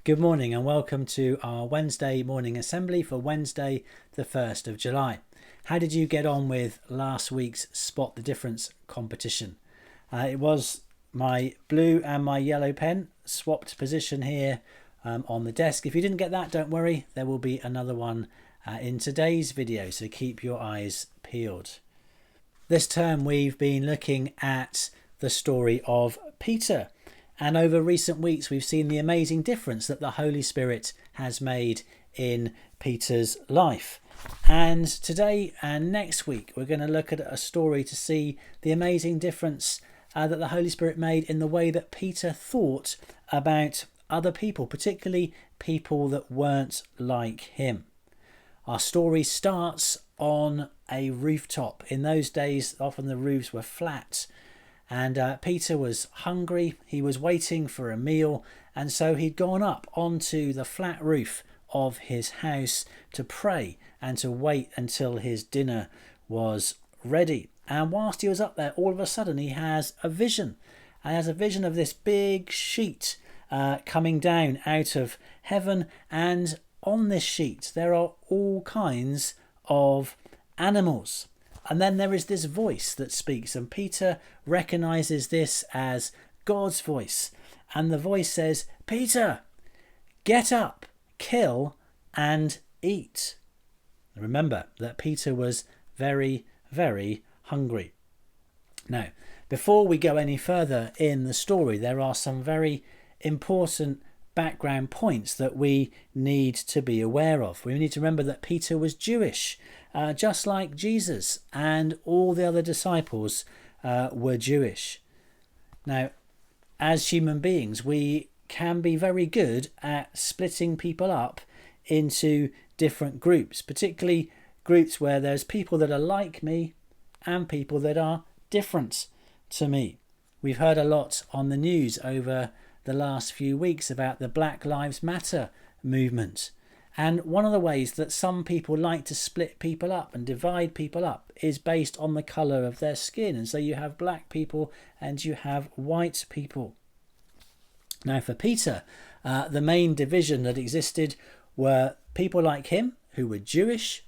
Good morning and welcome to our Wednesday morning assembly for Wednesday the 1st of July. How did you get on with last week's Spot the Difference competition? It was my blue and my yellow pen swapped position here on the desk. If you didn't get that, don't worry, there will be another one in today's video, so keep your eyes peeled. This term we've been looking at the story of Peter. And over recent weeks, we've seen the amazing difference that the Holy Spirit has made in Peter's life. And today and next week, we're going to look at a story to see the amazing difference that the Holy Spirit made in the way that Peter thought about other people, particularly people that weren't like him. Our story starts on a rooftop. In those days, often the roofs were flat. And Peter was hungry, he was waiting for a meal, and so he'd gone up onto the flat roof of his house to pray and to wait until his dinner was ready. And whilst he was up there, all of a sudden he has a vision. And he has a vision of this big sheet coming down out of heaven, and on this sheet there are all kinds of animals. And then there is this voice that speaks, and Peter recognizes this as God's voice. And the voice says, "Peter, get up, kill and eat." Remember that Peter was very, very hungry. Now, before we go any further in the story, there are some very important background points that we need to be aware of. We need to remember that Peter was Jewish, just like Jesus, and all the other disciples were Jewish. Now, as human beings, we can be very good at splitting people up into different groups, particularly groups where there's people that are like me and people that are different to me. We've heard a lot on the news over the last few weeks about the Black Lives Matter movement. And one of the ways that some people like to split people up and divide people up is based on the colour of their skin. And so you have black people and you have white people. Now for Peter, the main division that existed were people like him who were Jewish,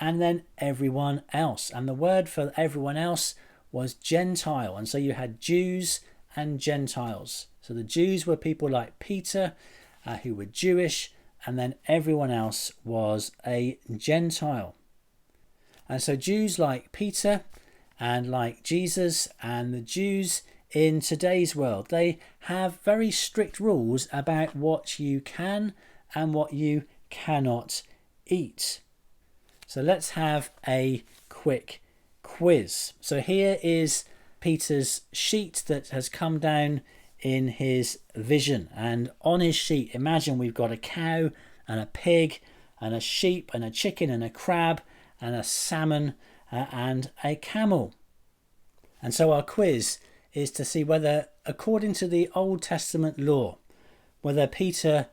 and then everyone else. And the word for everyone else was Gentile. And so you had Jews and Gentiles. So the Jews were people like Peter who were Jewish, and then everyone else was a Gentile. And so Jews like Peter and like Jesus, and the Jews in today's world, they have very strict rules about what you can and what you cannot eat. So let's have a quick quiz. So here is Peter's sheet that has come down in his vision, and on his sheet, imagine we've got a cow and a pig and a sheep and a chicken and a crab and a salmon and a camel. And so our quiz is to see whether, according to the Old Testament law, whether Peter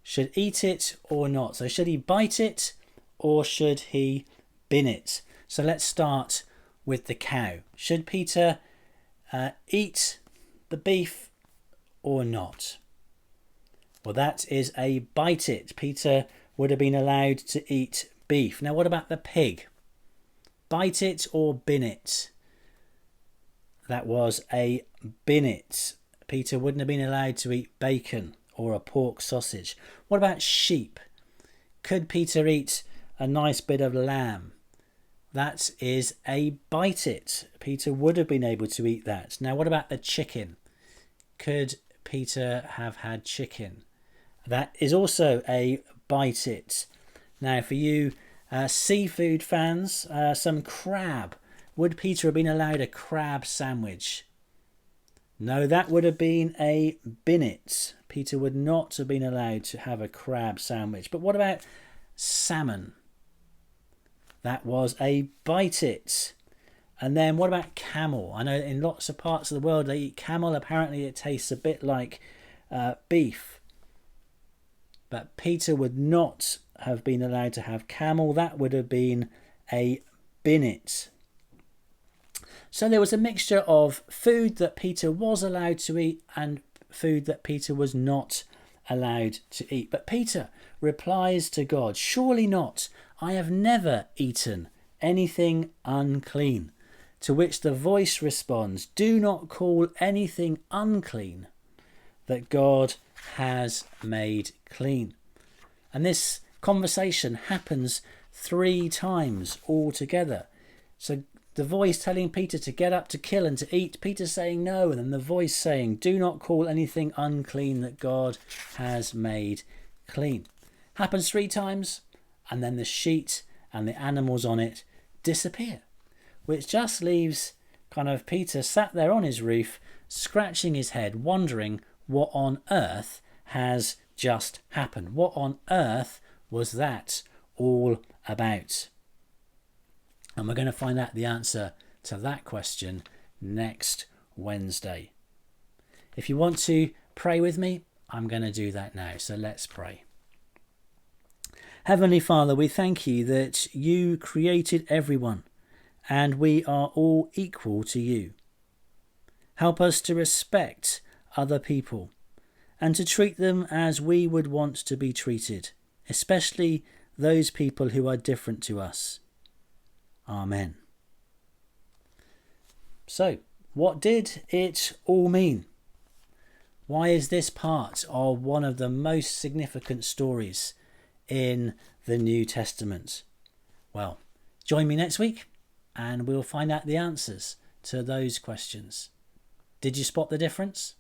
should eat it or not. So should he bite it or should he bin it? So let's start with the cow. Should Peter eat the beef or not? Well, that is a bite it. Peter would have been allowed to eat beef. Now, what about the pig? Bite it or bin it? That was a bin it. Peter wouldn't have been allowed to eat bacon or a pork sausage. What about sheep? Could Peter eat a nice bit of lamb? That is a bite it. Peter would have been able to eat that. Now, what about the chicken? Could Peter have had chicken? That is also a bite it. Now, for you seafood fans, some crab. Would Peter have been allowed a crab sandwich? No, that would have been a bin it. Peter would not have been allowed to have a crab sandwich. But what about salmon? That was a bite it. And then what about camel? I know in lots of parts of the world they eat camel. Apparently it tastes a bit like beef. But Peter would not have been allowed to have camel. That would have been a bin it. So there was a mixture of food that Peter was allowed to eat and food that Peter was not allowed to eat. But Peter replies to God, "Surely not. I have never eaten anything unclean." To which the voice responds, "Do not call anything unclean that God has made clean." And this conversation happens 3 times altogether. So the voice telling Peter to get up to kill and to eat, Peter saying no, and then the voice saying, "Do not call anything unclean that God has made clean." Happens 3 times, and then the sheet and the animals on it disappear, which just leaves kind of Peter sat there on his roof, scratching his head, wondering what on earth has just happened. What on earth was that all about? And we're going to find out the answer to that question next Wednesday. If you want to pray with me, I'm going to do that now. So let's pray. Heavenly Father, we thank you that you created everyone and we are all equal to you. Help us to respect other people and to treat them as we would want to be treated, especially those people who are different to us. Amen. So, what did it all mean? Why is this part of one of the most significant stories in the New Testament? Well, join me next week and we'll find out the answers to those questions. Did you spot the difference?